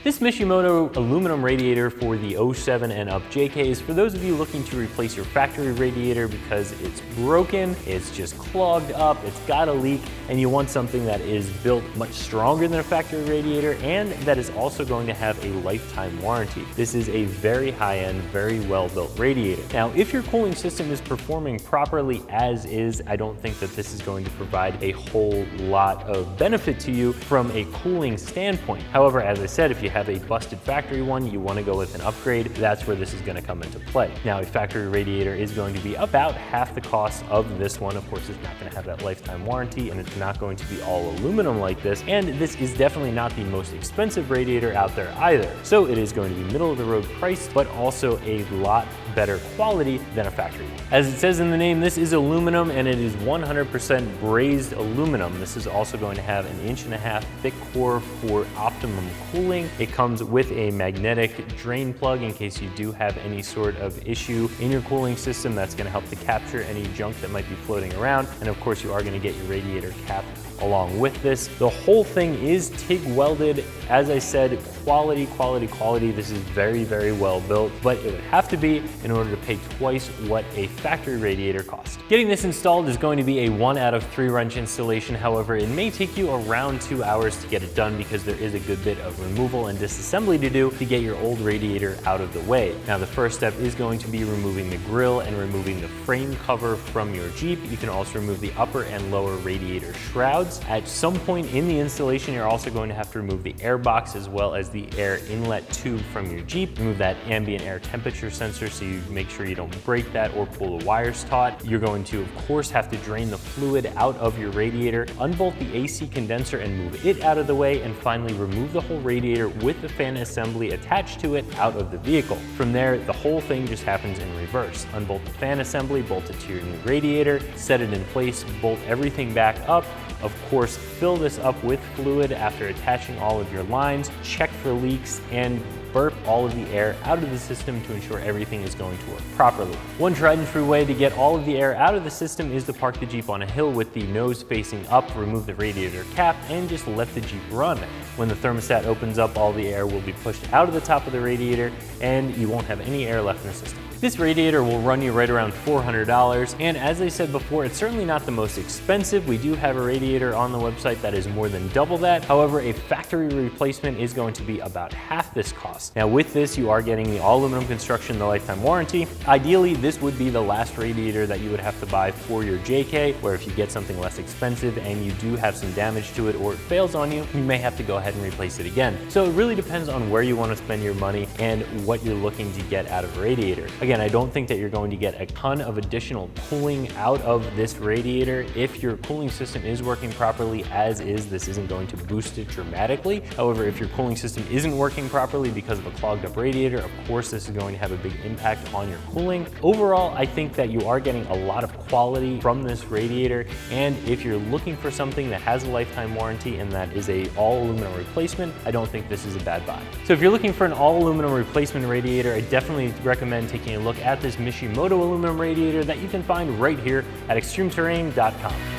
This Mishimoto aluminum radiator for the 07 and up JK is for those of you looking to replace your factory radiator because it's broken, it's just clogged up, it's got a leak, and you want something that is built much stronger than a factory radiator and that is also going to have a lifetime warranty. This is a very high-end, very well-built radiator. Now, if your cooling system is performing properly as is, I don't think that this is going to provide a whole lot of benefit to you from a cooling standpoint. However, as I said, if you have a busted factory one, you want to go with an upgrade, that's where this is going to come into play. Now, a factory radiator is going to be about half the cost of this one. Of course, it's not going to have that lifetime warranty, and it's not going to be all aluminum like this, and this is definitely not the most expensive radiator out there either. So it is going to be middle of the road price, but also a lot better quality than a factory one. As it says in the name, this is aluminum, and it is 100% brazed aluminum. This is also going to have an 1.5 inch thick core for optimum cooling. It comes with a magnetic drain plug in case you do have any sort of issue in your cooling system. That's going to help to capture any junk that might be floating around. And of course, you are going to get your radiator cap along with this. The whole thing is TIG welded. As I said, quality, quality, quality. This is very, very well built, but it would have to be in order to pay twice what a factory radiator costs. Getting this installed is going to be a 1 out of 3 wrench installation. However, it may take you around 2 hours to get it done because there is a good bit of removal and disassembly to do to get your old radiator out of the way. Now, the first step is going to be removing the grill and removing the frame cover from your Jeep. You can also remove the upper and lower radiator shrouds. At some point in the installation, you're also going to have to remove the air box as well as the air inlet tube from your Jeep. Remove that ambient air temperature sensor so you make sure you don't break that or pull the wires taut. You're going to, of course, have to drain the fluid out of your radiator, unbolt the AC condenser and move it out of the way, and finally remove the whole radiator with the fan assembly attached to it out of the vehicle. From there, the whole thing just happens in reverse. Unbolt the fan assembly, bolt it to your new radiator, set it in place, bolt everything back up. Of course, fill this up with fluid after attaching all of your lines, check for leaks, and burp all of the air out of the system to ensure everything is going to work properly. One tried and true way to get all of the air out of the system is to park the Jeep on a hill with the nose facing up, remove the radiator cap, and just let the Jeep run. When the thermostat opens up, all the air will be pushed out of the top of the radiator, and you won't have any air left in the system. This radiator will run you right around $400, and as I said before, it's certainly not the most expensive. We do have a radiator on the website that is more than double that. However, a factory replacement is going to be about half this cost. Now, with this, you are getting the all aluminum construction, the lifetime warranty. Ideally, this would be the last radiator that you would have to buy for your JK, where if you get something less expensive and you do have some damage to it or it fails on you, you may have to go ahead and replace it again. So it really depends on where you want to spend your money and what you're looking to get out of a radiator. Again, I don't think that you're going to get a ton of additional cooling out of this radiator. If your cooling system is working properly as is, this isn't going to boost it dramatically. However, if your cooling system isn't working properly because of a clogged up radiator, of course, this is going to have a big impact on your cooling. Overall, I think that you are getting a lot of quality from this radiator. And if you're looking for something that has a lifetime warranty and that is a all aluminum replacement, I don't think this is a bad buy. So if you're looking for an all aluminum replacement radiator, I definitely recommend taking a look at this Mishimoto aluminum radiator that you can find right here at ExtremeTerrain.com.